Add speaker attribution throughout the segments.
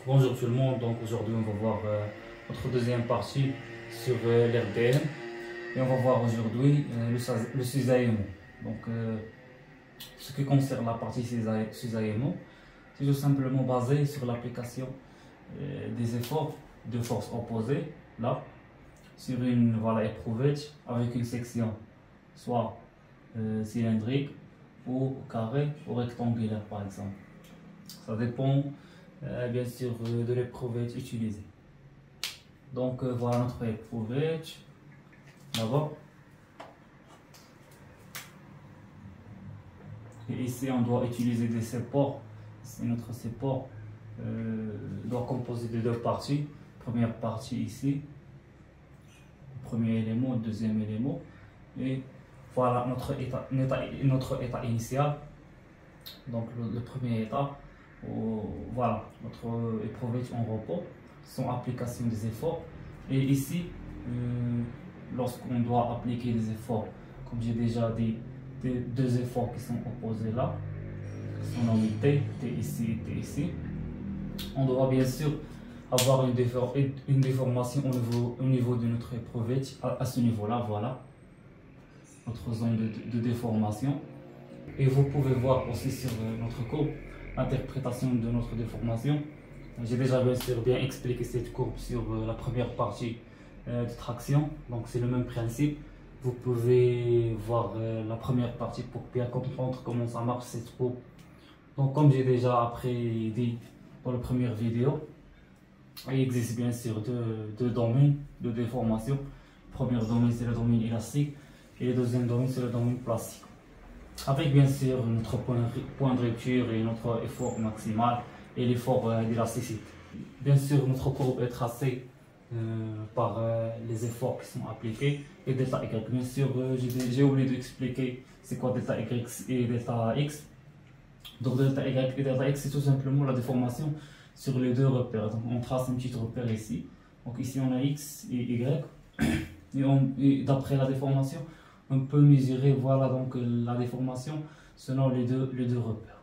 Speaker 1: Bonjour tout le monde, donc aujourd'hui on va voir notre deuxième partie sur l'RDM et on va voir aujourd'hui le cisaillement. Donc ce qui concerne la partie cisaillement, c'est tout simplement basé sur l'application des efforts de force opposée, là, sur une éprouvette avec une section soit cylindrique ou carré ou rectangulaire par exemple. Ça dépend bien sûr de l'éprouvette utilisée. Donc voilà notre éprouvette là-bas. Et ici on doit utiliser des supports. Et notre support doit composer de deux parties. Première partie ici, premier élément, deuxième élément. Et voilà notre état initial. Donc le premier état. Voilà, notre éprouvette en repos, sans application des efforts. Et ici, lorsqu'on doit appliquer des efforts, comme j'ai déjà dit, deux efforts qui sont opposés là, qui sont nommés T ici, T ici, on doit bien sûr avoir une déformation au niveau de notre éprouvette, à ce niveau-là, voilà, notre zone de déformation. Et vous pouvez voir aussi sur notre courbe l'interprétation de notre déformation. J'ai déjà bien expliqué cette courbe sur la première partie de traction, donc c'est le même principe. Vous pouvez voir la première partie pour bien comprendre comment ça marche cette courbe. Donc comme j'ai déjà après dit dans la première vidéo, il existe bien sûr deux domaines de déformation. Le premier domaine c'est le domaine élastique et le deuxième domaine c'est le domaine plastique. Avec bien sûr notre point de rupture et notre effort maximal et l'effort d'élasticité. Bien sûr, notre courbe est tracée par les efforts qui sont appliqués et delta Y. Bien sûr, j'ai oublié d'expliquer c'est quoi delta Y et delta X. Donc delta Y et delta X, c'est tout simplement la déformation sur les deux repères. Donc on trace un petit repère ici. Donc ici on a X et Y. Et d'après la déformation, on peut mesurer voilà donc la déformation selon les deux repères.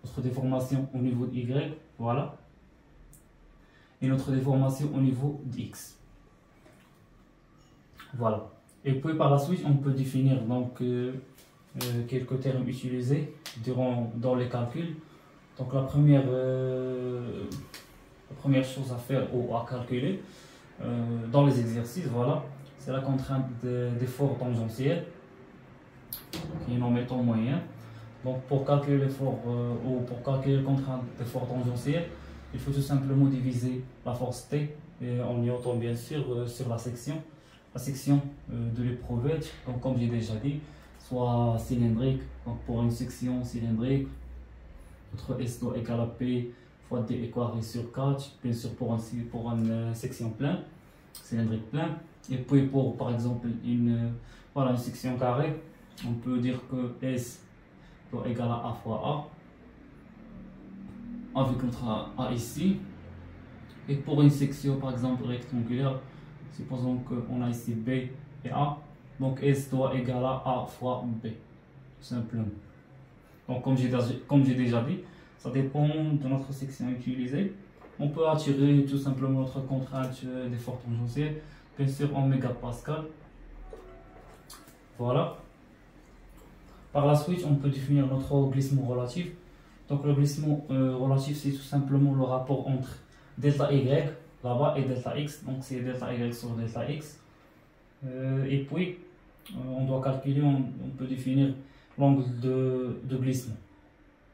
Speaker 1: Notre déformation au niveau de Y, voilà, et notre déformation au niveau de X. Voilà. Et puis par la suite, on peut définir donc quelques termes utilisés dans les calculs. Donc la première chose à faire ou à calculer dans les exercices, voilà, c'est la contrainte d'effort tangentiel qui est nommée temps moyen. Donc pour calculer l'effort ou pour calculer la contrainte d'effort tangentiel, il faut tout simplement diviser la force T en newton bien sûr sur la section de l'éprouvette. Donc comme j'ai déjà dit, soit cylindrique, donc pour une section cylindrique, notre S doit égaler à P fois D carré sur 4, bien sûr pour une section pleine, cylindrique plein. Et puis pour par exemple une section carrée, on peut dire que S doit égaler à A fois A avec notre A ici. Et pour une section par exemple rectangulaire, supposons qu'on a ici B et A, donc S doit égaler à A fois B, tout simplement. Donc comme j'ai déjà dit, ça dépend de notre section utilisée. On peut attirer tout simplement notre contrainte d'effort tangentiel, bien sûr en mégapascal. Voilà. Par la suite, on peut définir notre glissement relatif. Donc le glissement relatif, c'est tout simplement le rapport entre delta Y là-bas et delta X. Donc c'est delta Y sur delta X. Et puis, on doit calculer, on peut définir l'angle de glissement.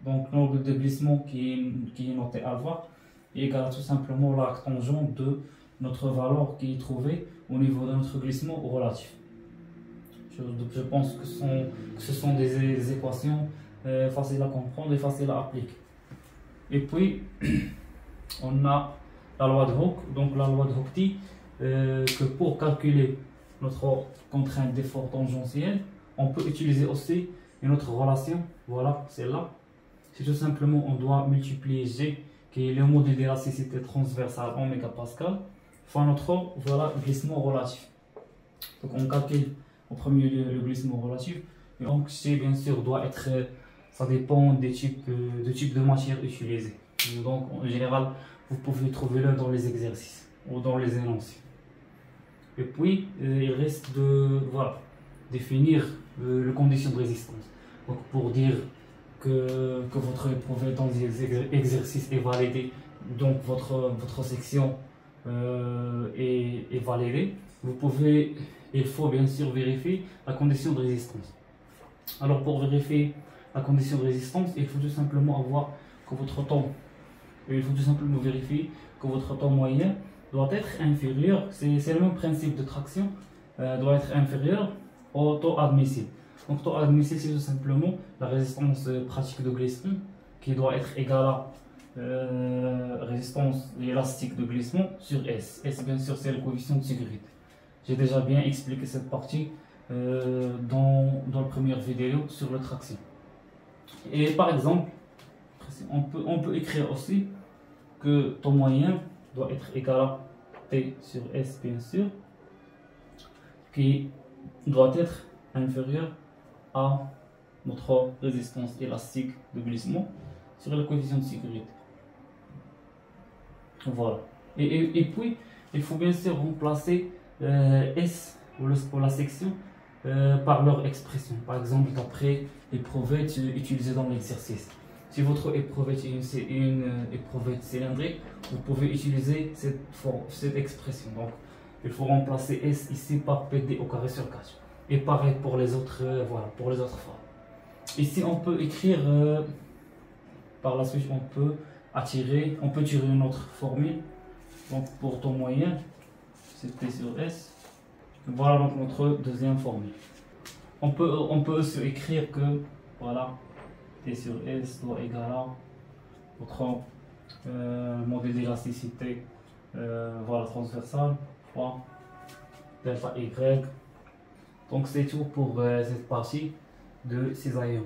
Speaker 1: Donc l'angle de glissement qui est noté alpha est égal à tout simplement l'arc tangent de notre valeur qui est trouvée au niveau de notre glissement relatif. Je pense que ce sont des équations faciles à comprendre et faciles à appliquer. Et puis, on a la loi de Hooke. Donc la loi de Hooke dit que pour calculer notre contrainte d'effort tangentiel, on peut utiliser aussi une autre relation. Voilà, celle-là. C'est tout simplement, on doit multiplier G, qui est le module d'élasticité transversale en mégapascal, fois notre glissement relatif. Donc on calcule en premier lieu le glissement relatif. Et donc G bien sûr doit être, ça dépend des types de matière utilisée. Donc en général, vous pouvez trouver l'un dans les exercices ou dans les énoncés. Et puis, il reste de définir les conditions de résistance. Donc, pour dire que votre éprouvé dans les exercices est validé, donc votre section est validée, il faut bien sûr vérifier la condition de résistance. Alors, pour vérifier la condition de résistance, il faut tout simplement vérifier que votre temps moyen doit être inférieur, c'est le même principe de traction, doit être inférieur au taux admissible. Donc, taux admissible, c'est tout simplement la résistance pratique de glissement qui doit être égale à résistance élastique de glissement sur S. S, bien sûr, c'est le coefficient de sécurité. J'ai déjà bien expliqué cette partie dans la première vidéo sur la traction. Et par exemple, on peut écrire aussi que ton moyen doit être égal à T sur S, bien sûr, qui doit être inférieur à notre résistance élastique de glissement sur le coefficient de sécurité. Voilà. Et puis, il faut bien sûr remplacer S pour la section par leur expression. Par exemple, d'après l'éprouvette utilisée dans l'exercice. Si votre éprouvette est une éprouvette cylindrique, vous pouvez utiliser cette expression. Donc, il faut remplacer S ici par PD au carré sur 4. Et pareil pour les autres, pour les autres formes. Ici, on peut écrire, par la suite, on peut tirer une autre formule. Donc, pour ton moyen, c'est T sur S. Voilà donc notre deuxième formule. On peut aussi écrire que, voilà, T sur S doit égaler à notre modèle d'élasticité transversale fois delta Y. Donc c'est tout pour cette partie de cisaillement.